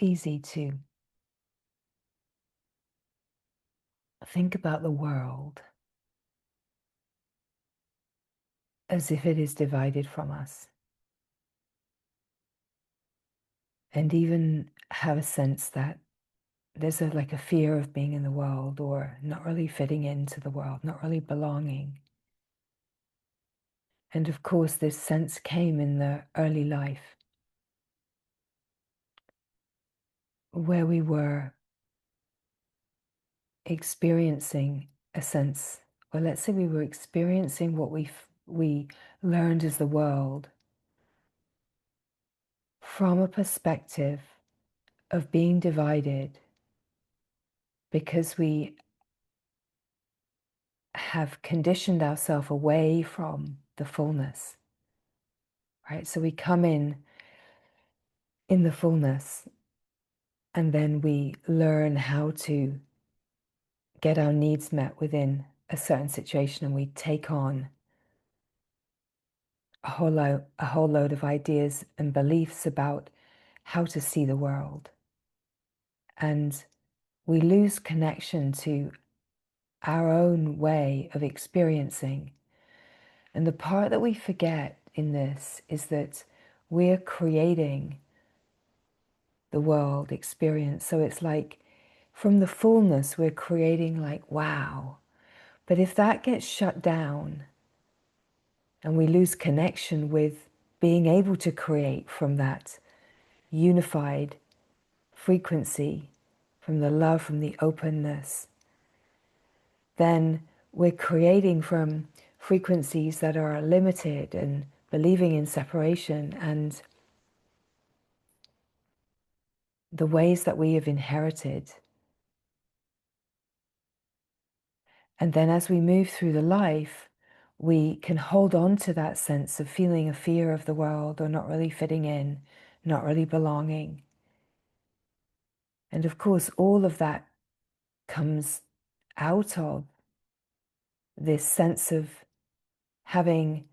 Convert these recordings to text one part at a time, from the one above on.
easy to think about the world as if it is divided from us, and even have a sense that there's like a fear of being in the world, or not really fitting into the world, not really belonging. And of course, this sense came in the early life, where we were experiencing a sense, or let's say we were experiencing what we learned as the world from a perspective of being divided, because we have conditioned ourselves away from the fullness, right? So we come in the fullness, and then we learn how to get our needs met within a certain situation, and we take on a whole load of ideas and beliefs about how to see the world. And we lose connection to our own way of experiencing. And the part that we forget in this is that we're creating the world experience. So it's like from the fullness, we're creating like, wow. But if that gets shut down and we lose connection with being able to create from that unified frequency, from the love, from the openness, then we're creating from frequencies that are limited and believing in separation and the ways that we have inherited. And then as we move through the life, we can hold on to that sense of feeling a fear of the world, or not really fitting in, not really belonging. And of course, all of that comes out of this sense of having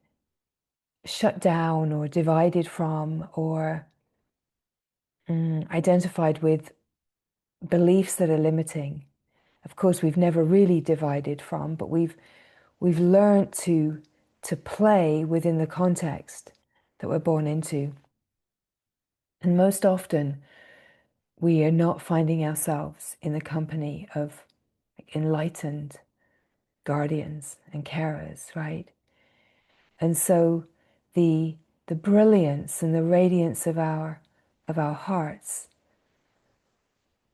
shut down or divided from, or identified with beliefs that are limiting. Of course, we've never really divided from, but we've learned to play within the context that we're born into. And most often, we are not finding ourselves in the company of enlightened guardians and carers, right? And so the brilliance and the radiance of our hearts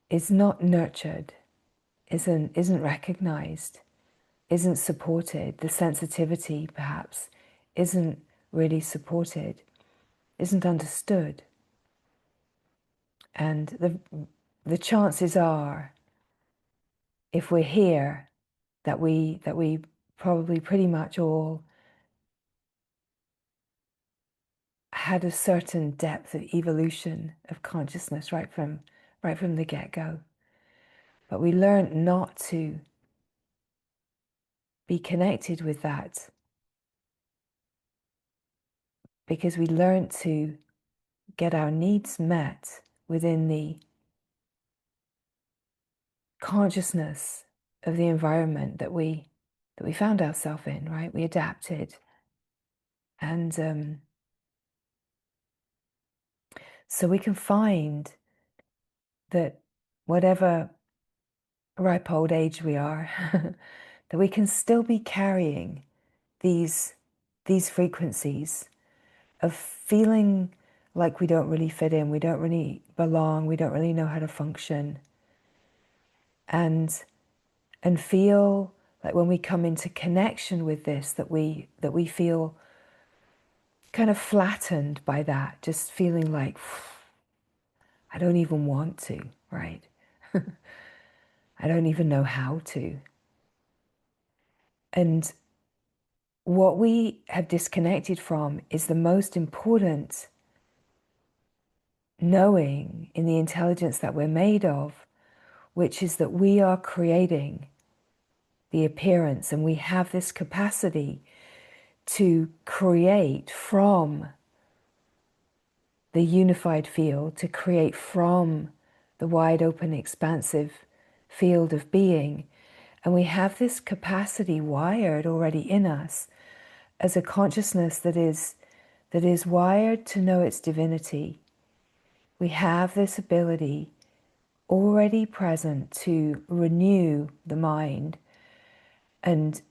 is not nurtured, isn't recognized, isn't supported. The sensitivity, perhaps, isn't really supported, isn't understood. And the chances are, if we're here, that we probably pretty much all had a certain depth of evolution of consciousness right from the get-go. But we learned not to be connected with that, because we learned to get our needs met within the consciousness of the environment that we found ourselves in, right? We adapted. And so we can find that whatever ripe old age we are, that we can still be carrying these frequencies of feeling like we don't really fit in, we don't really belong, we don't really know how to function, and feel like when we come into connection with this, that we feel kind of flattened by that, just feeling like I don't even want to, right? I don't even know how to. And what we have disconnected from is the most important knowing in the intelligence that we're made of, which is that we are creating the appearance, and we have this capacity to create from the unified field, to create from the wide open, expansive field of being. And we have this capacity wired already in us as a consciousness that is wired to know its divinity. We have this ability already present to renew the mind. And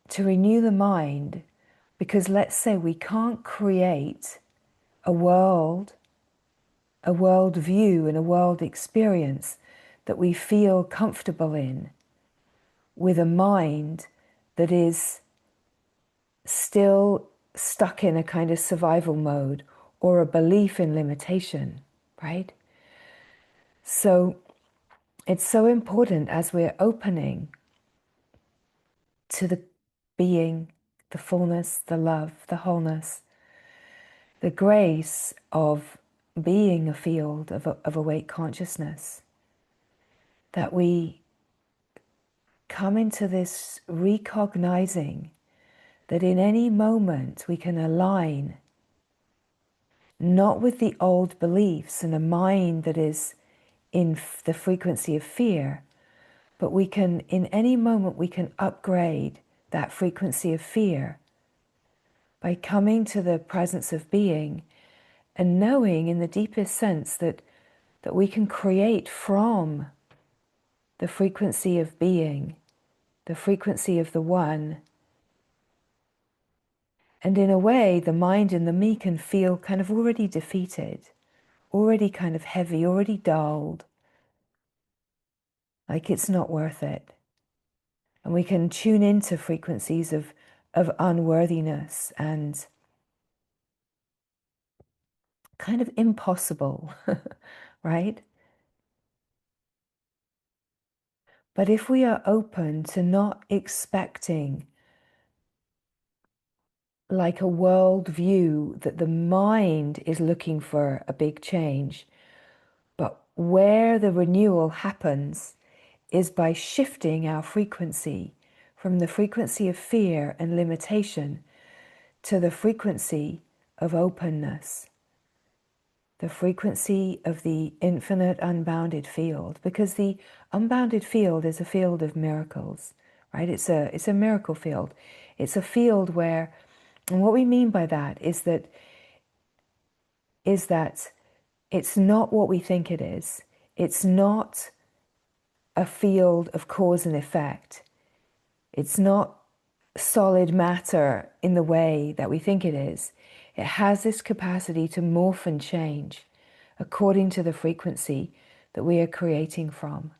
to renew the mind, because let's say we can't create a world view and a world experience that we feel comfortable in with a mind that is still stuck in a kind of survival mode or a belief in limitation, right? So it's so important as we're opening to the being, the fullness, the love, the wholeness, the grace of being a field of awake consciousness, that we come into this recognizing that in any moment we can align not with the old beliefs and a mind that is in the frequency of fear, but we can, in any moment, we can upgrade that frequency of fear by coming to the presence of being and knowing in the deepest sense that we can create from the frequency of being, the frequency of the one. And in a way, the mind and the me can feel kind of already defeated, already kind of heavy, already dulled, like it's not worth it. And we can tune into frequencies of unworthiness and kind of impossible, right? But if we are open to not expecting like a world view that the mind is looking for a big change, but where the renewal happens is by shifting our frequency from the frequency of fear and limitation to the frequency of openness, the frequency of the infinite unbounded field, because the unbounded field is a field of miracles, right? It's a miracle field. It's a field where, and what we mean by that is that it's not what we think it is. It's not a field of cause and effect. It's not solid matter in the way that we think it is. It has this capacity to morph and change according to the frequency that we are creating from.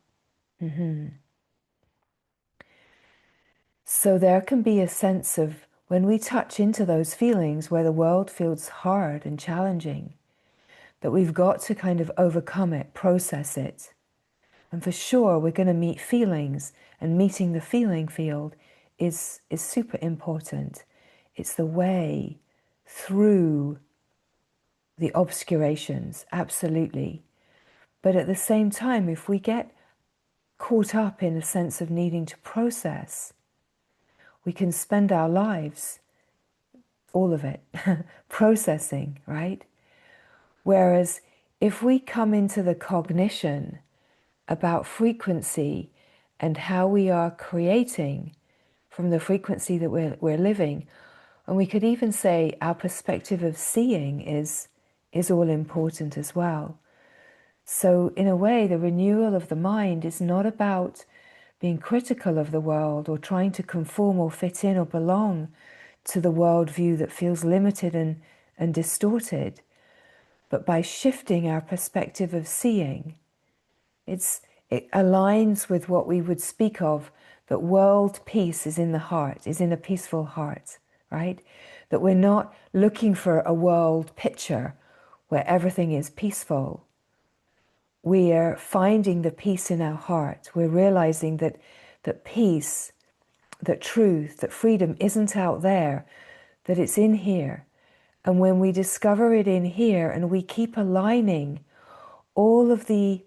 So there can be a sense of when we touch into those feelings where the world feels hard and challenging, that we've got to kind of overcome it, process it. And for sure, we're going to meet feelings, and meeting the feeling field is super important. It's the way through the obscurations, absolutely. But at the same time, if we get caught up in a sense of needing to process, we can spend our lives, all of it, processing, right? Whereas if we come into the cognition about frequency and how we are creating from the frequency that we're living, and we could even say our perspective of seeing is all important as well. So in a way, the renewal of the mind is not about being critical of the world or trying to conform or fit in or belong to the worldview that feels limited and distorted, but by shifting our perspective of seeing, it aligns with what we would speak of, that world peace is in the heart, is in a peaceful heart, right? That we're not looking for a world picture where everything is peaceful. We are finding the peace in our heart. We're realizing that peace, that truth, that freedom isn't out there, that it's in here. And when we discover it in here and we keep aligning all of the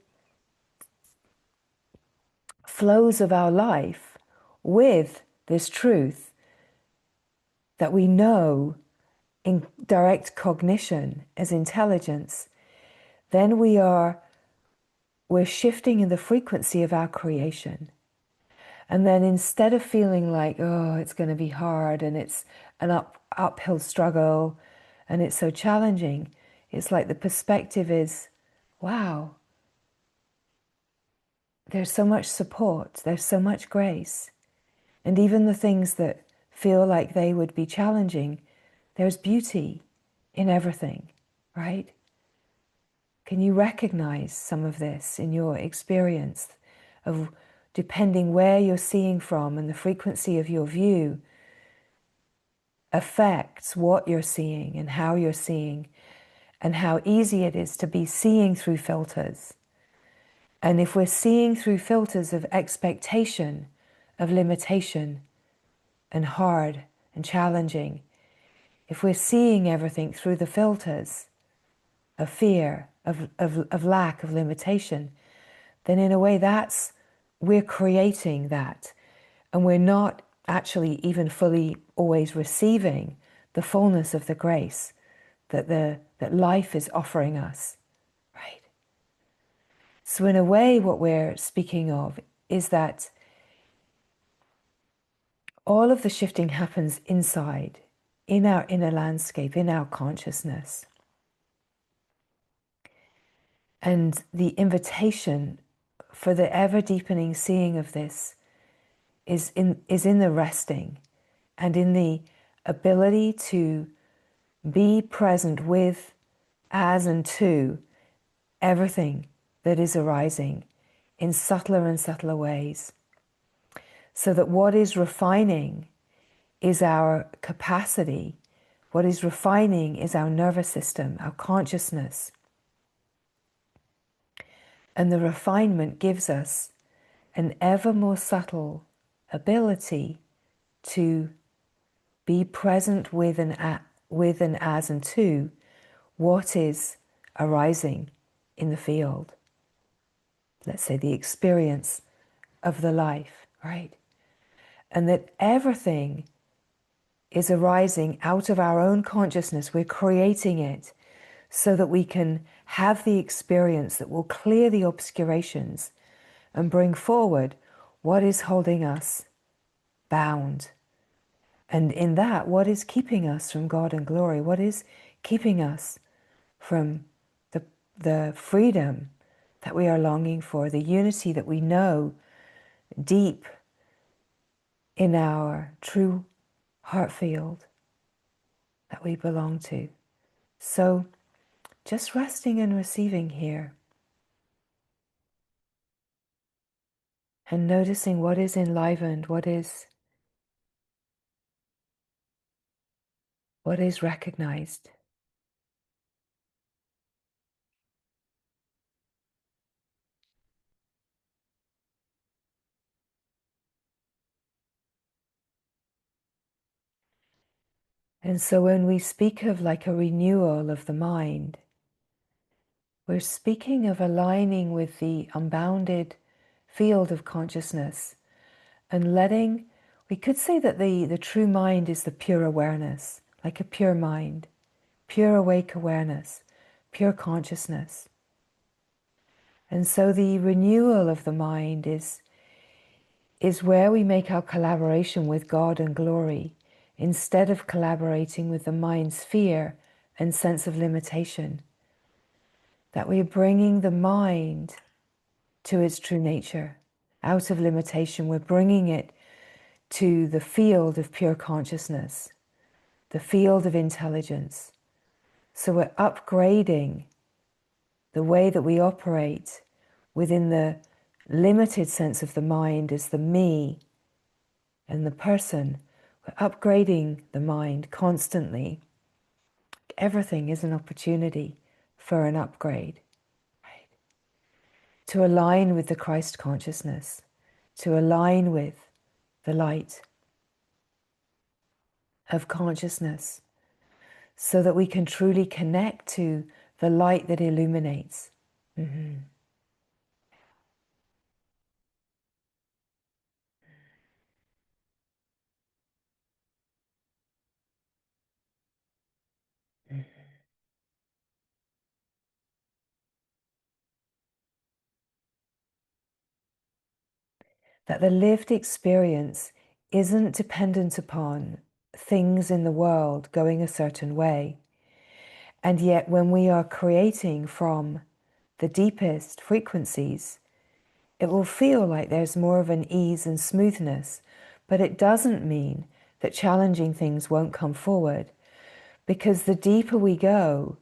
flows of our life with this truth that we know in direct cognition as intelligence, then we are we're shifting in the frequency of our creation. And then instead of feeling like, oh, it's going to be hard and it's an uphill struggle and it's so challenging, it's like the perspective is, wow, there's so much support, there's so much grace. And even the things that feel like they would be challenging, there's beauty in everything, right? Can you recognize some of this in your experience of, depending where you're seeing from and the frequency of your view affects what you're seeing and how you're seeing, and how easy it is to be seeing through filters. And if we're seeing through filters of expectation, of limitation, and hard and challenging, if we're seeing everything through the filters of fear, of lack, of limitation, then in a way we're creating that. And we're not actually even fully always receiving the fullness of the grace that life is offering us, right? So in a way, what we're speaking of is that all of the shifting happens inside, in our inner landscape, in our consciousness. And the invitation for the ever deepening seeing of this is in the resting and in the ability to be present with, as and to everything that is arising in subtler and subtler ways. So that what is refining is our capacity, what is refining is our nervous system, our consciousness. And the refinement gives us an ever more subtle ability to be present with and as and to what is arising in the field. Let's say the experience of the life, right? And that everything is arising out of our own consciousness. We're creating it so that we can have the experience that will clear the obscurations and bring forward what is holding us bound. And in that, what is keeping us from God and glory? What is keeping us from the freedom that we are longing for, the unity that we know deep in our true heart field that we belong to? So just resting and receiving here and noticing what is enlivened, what is recognized. And so when we speak of like a renewal of the mind, we're speaking of aligning with the unbounded field of consciousness and letting, we could say that the true mind is the pure awareness, like a pure mind, pure awake awareness, pure consciousness. And so the renewal of the mind is where we make our collaboration with God and glory instead of collaborating with the mind's fear and sense of limitation. That we're bringing the mind to its true nature. Out of limitation, we're bringing it to the field of pure consciousness, the field of intelligence. So we're upgrading the way that we operate within the limited sense of the mind as the me and the person. We're upgrading the mind constantly. Everything is an opportunity for an upgrade, right? To align with the Christ consciousness, to align with the light of consciousness, so that we can truly connect to the light that illuminates. Mm-hmm. Mm-hmm. that the lived experience isn't dependent upon things in the world going a certain way. And yet when we are creating from the deepest frequencies, it will feel like there's more of an ease and smoothness, but it doesn't mean that challenging things won't come forward, because the deeper we go,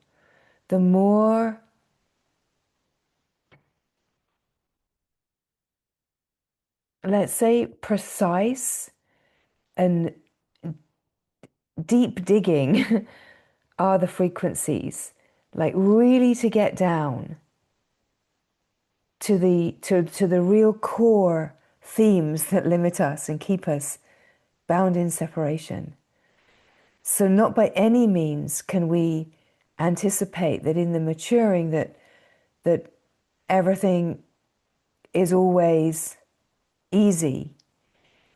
the more let's say precise and deep digging are the frequencies, like really to get down to the real core themes that limit us and keep us bound in separation. So not by any means can we anticipate that in the maturing that everything is always easy.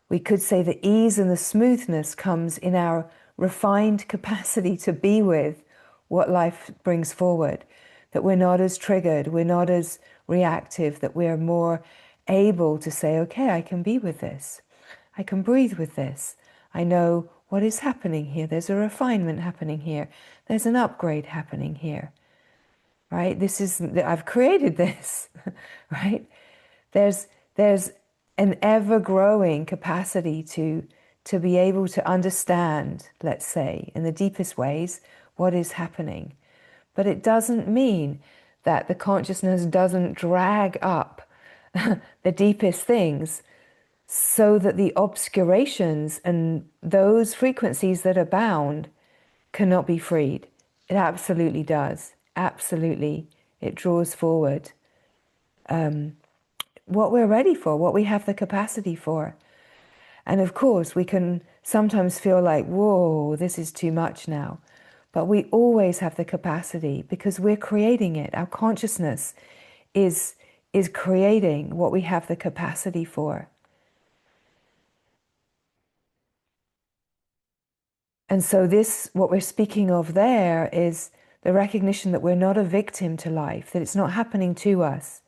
We could say the ease and the smoothness comes in our refined capacity to be with what life brings forward, that we're not as triggered, we're not as reactive, that we're more able to say, okay, I can be with this. I can breathe with this. I know what is happening here. There's a refinement happening here. There's an upgrade happening here, right? I've created this, right? There's an ever-growing capacity to be able to understand, let's say, in the deepest ways, what is happening. But it doesn't mean that the consciousness doesn't drag up the deepest things so that the obscurations and those frequencies that are bound cannot be freed. It absolutely does. Absolutely. It draws forward what we're ready for, what we have the capacity for. And of course, we can sometimes feel like, whoa, this is too much now. But we always have the capacity because we're creating it. Our consciousness is creating what we have the capacity for. And so this, what we're speaking of there, is the recognition that we're not a victim to life, that it's not happening to us,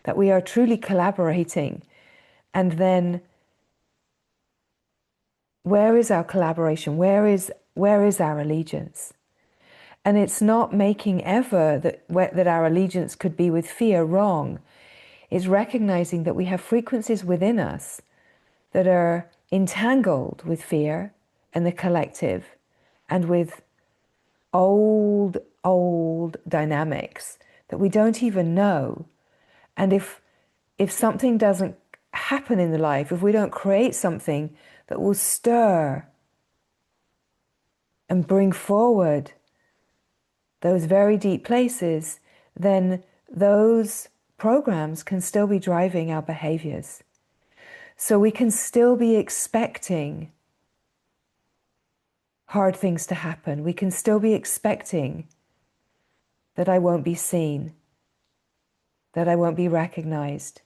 that we are truly collaborating. And then where is our collaboration? Where is our allegiance? And it's not making ever that our allegiance could be with fear wrong. It's recognizing that we have frequencies within us that are entangled with fear and the collective and with old dynamics that we don't even know. And if something doesn't happen in the life, if we don't create something that will stir and bring forward those very deep places, then those programs can still be driving our behaviors. So we can still be expecting hard things to happen. We can still be expecting that I won't be seen, that I won't be recognized,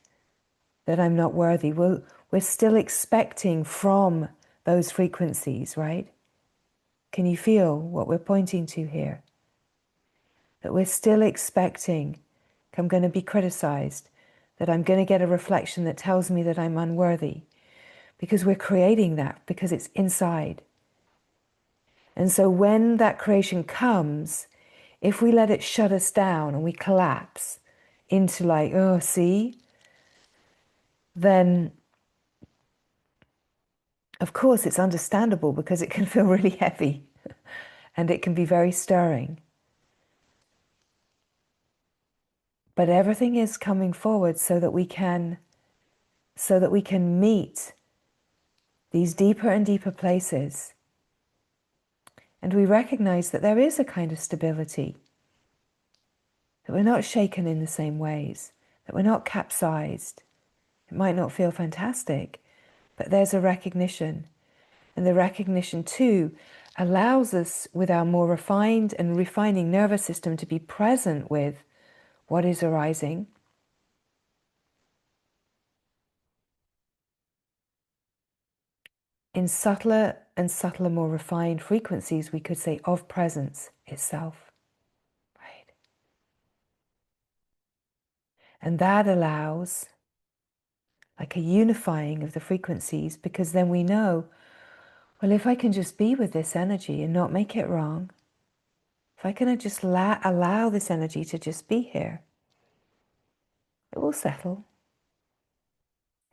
that I'm not worthy. We're still expecting from those frequencies, right? Can you feel what we're pointing to here? That we're still expecting I'm going to be criticized, that I'm going to get a reflection that tells me that I'm unworthy, because we're creating that, because it's inside. And so when that creation comes, if we let it shut us down and we collapse into like, oh, see, then of course it's understandable because it can feel really heavy and it can be very stirring. But everything is coming forward so that we can meet these deeper and deeper places. And we recognize that there is a kind of stability, that we're not shaken in the same ways, that we're not capsized. It might not feel fantastic, but there's a recognition. And the recognition too allows us, with our more refined and refining nervous system, to be present with what is arising. In subtler and subtler, more refined frequencies, we could say of presence itself, right? And that allows like a unifying of the frequencies, because then we know, well, if I can just be with this energy and not make it wrong, if I can just allow this energy to just be here, it will settle.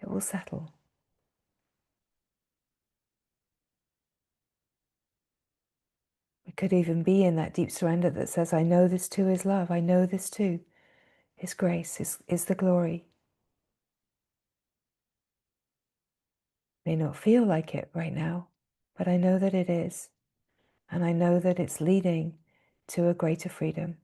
It will settle. We could even be in that deep surrender that says, I know this too is love. I know this too is grace, is the glory. May not feel like it right now, but I know that it is. And I know that it's leading to a greater freedom.